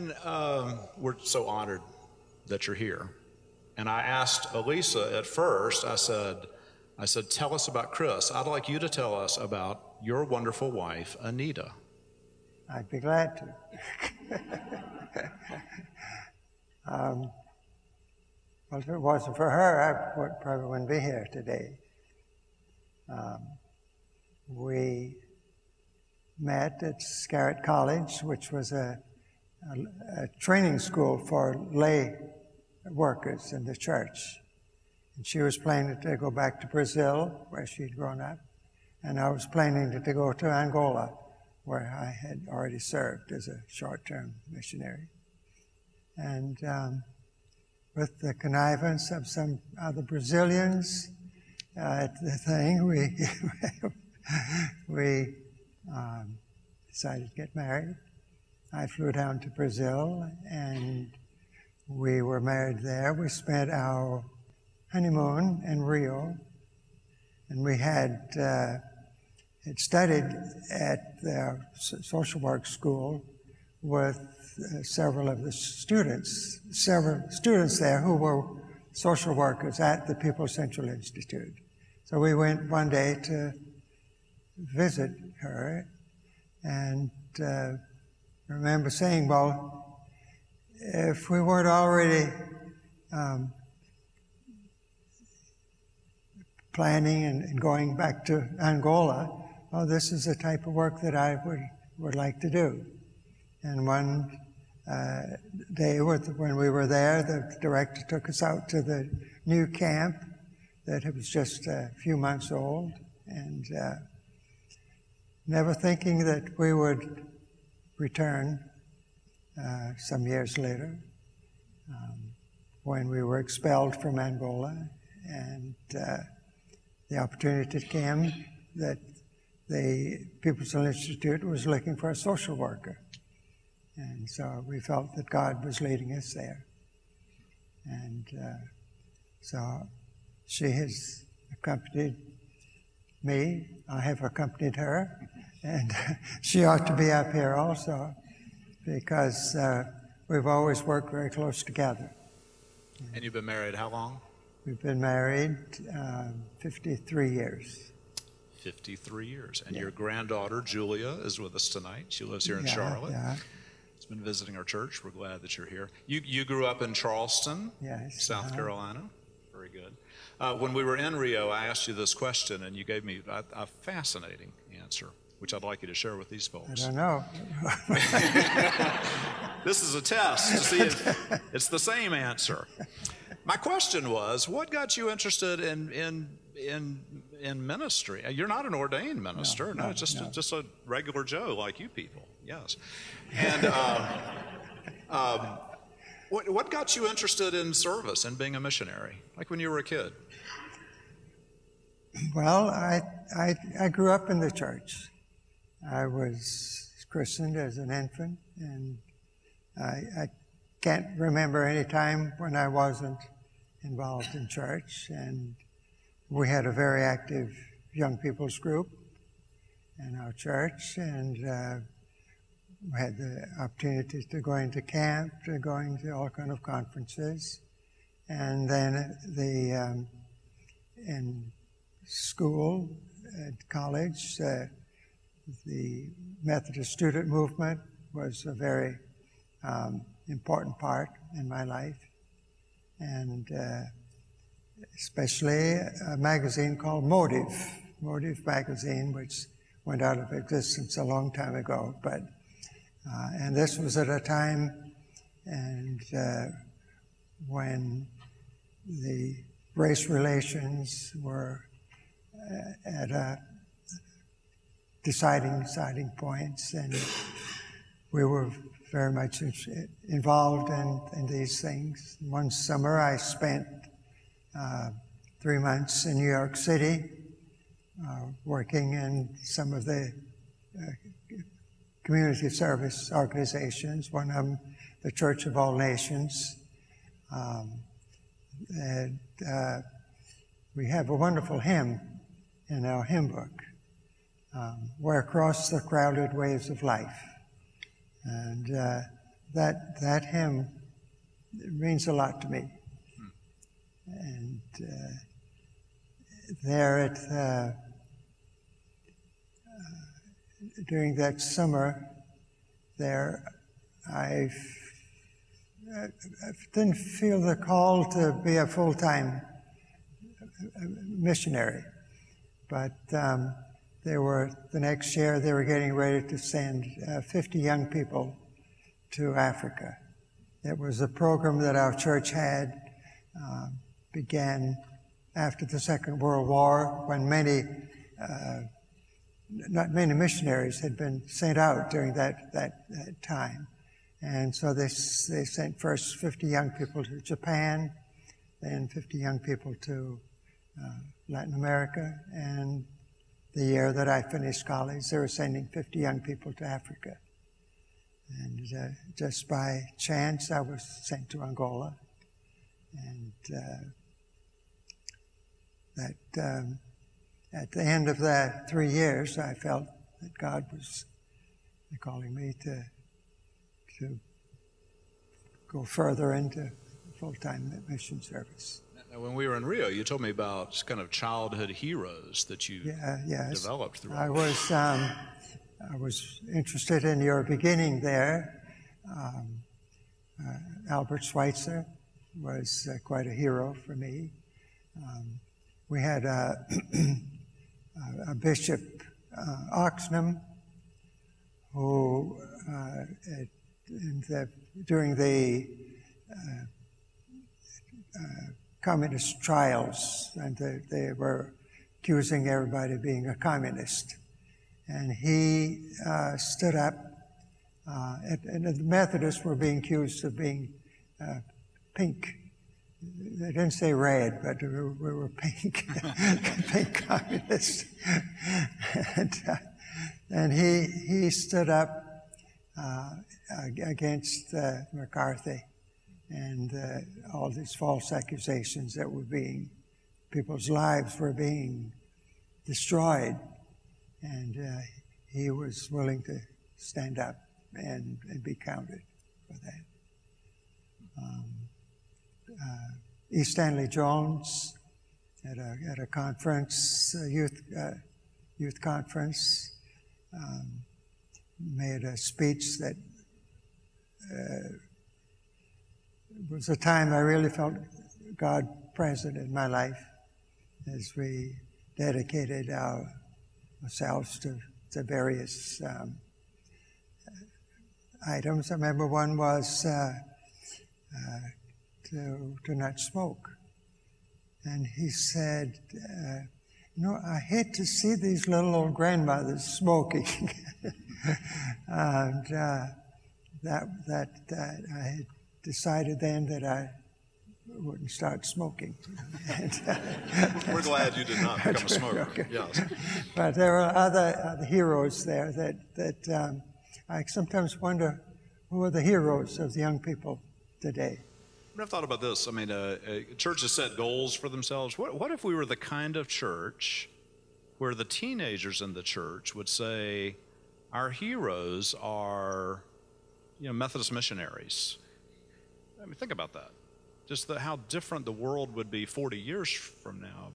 And we're so honored that you're here. And I asked Alisa at first, I said, tell us about Chris. I'd like you to tell us about your wonderful wife, Anita. I'd be glad to. Well, if it wasn't for her, I probably wouldn't be here today. We met at Scarrett College, which was a training school for lay workers in the church. And she was planning to go back to Brazil, where she'd grown up, and I was planning to go to Angola, where I had already served as a short-term missionary. And with the connivance of some other Brazilians at the thing, we decided to get married. I flew down to Brazil, and we were married there. We spent our honeymoon in Rio, and we had studied at the social work school with several students there who were social workers at the People's Central Institute. So we went one day to visit her, and I remember saying, well, if we weren't already planning and going back to Angola, well, this is the type of work that I would like to do. And one day when we were there, the director took us out to the new camp that was just a few months old, and never thinking that we would return some years later when we were expelled from Angola, and the opportunity came that the People's Institute was looking for a social worker. And so we felt that God was leading us there. And so she has accompanied me. I have accompanied her. And she ought to be up here also, because we've always worked very close together. And you've been married how long? We've been married 53 years. 53 years. And your granddaughter, Julia, is with us tonight. She lives here in Charlotte. Yeah. She's been visiting our church. We're glad that you're here. You grew up in Charleston, yes, South Carolina. Very good. When we were in Rio, I asked you this question, and you gave me a fascinating answer, which I'd like you to share with these folks. I don't know. This is a test to see if it's the same answer. My question was, what got you interested in ministry? You're not an ordained minister. No, just a regular Joe like you people. Yes. And what got you interested in service and being a missionary, like when you were a kid? Well, I grew up in the church. I was christened as an infant, and I can't remember any time when I wasn't involved in church. And we had a very active young people's group in our church, and we had the opportunity to go into camp, to going to all kind of conferences. And then in school, at college, the Methodist student movement was a very important part in my life. And especially a magazine called Motive magazine, which went out of existence a long time ago. But and this was at a time when the race relations were at a deciding points, and we were very much involved in these things. One summer I spent 3 months in New York City working in some of the community service organizations, one of them the Church of All Nations. We have a wonderful hymn in our hymn book, "Where across the crowded waves of life." And that hymn means a lot to me. And there at during that summer there, I didn't feel the call to be a full-time missionary, but the next year they were getting ready to send 50 young people to Africa. It was a program that our church had, began after the Second World War, when not many missionaries had been sent out during that time. And so they sent first 50 young people to Japan, then 50 young people to Latin America, and the year that I finished college, they were sending 50 young people to Africa. And just by chance, I was sent to Angola. And at the end of that 3 years, I felt that God was calling me to go further into full-time mission service. Now, when we were in Rio, you told me about kind of childhood heroes that you developed throughout. I was interested in your beginning there. Albert Schweitzer was quite a hero for me. We had a Bishop Oxnam who, during the communist trials, and they were accusing everybody of being a communist. And he stood up, and the Methodists were being accused of being pink. They didn't say red, but we were pink, pink communists. And he stood up against McCarthy and all these false accusations that were people's lives were being destroyed. And he was willing to stand up and be counted for that. E. Stanley Jones at a conference, youth conference, made a speech that was a time I really felt God present in my life as we dedicated ourselves to various items. I remember one was to not smoke. And he said, I hate to see these little old grandmothers smoking. And I had decided then that I wouldn't start smoking. We're glad you did not become a smoker. Okay. Yes. But there were other heroes there that I sometimes wonder, who are the heroes of the young people today? I've thought about this. I mean, churches set goals for themselves. What if we were the kind of church where the teenagers in the church would say, our heroes are, Methodist missionaries? I mean, think about that. Just how different the world would be 40 years from now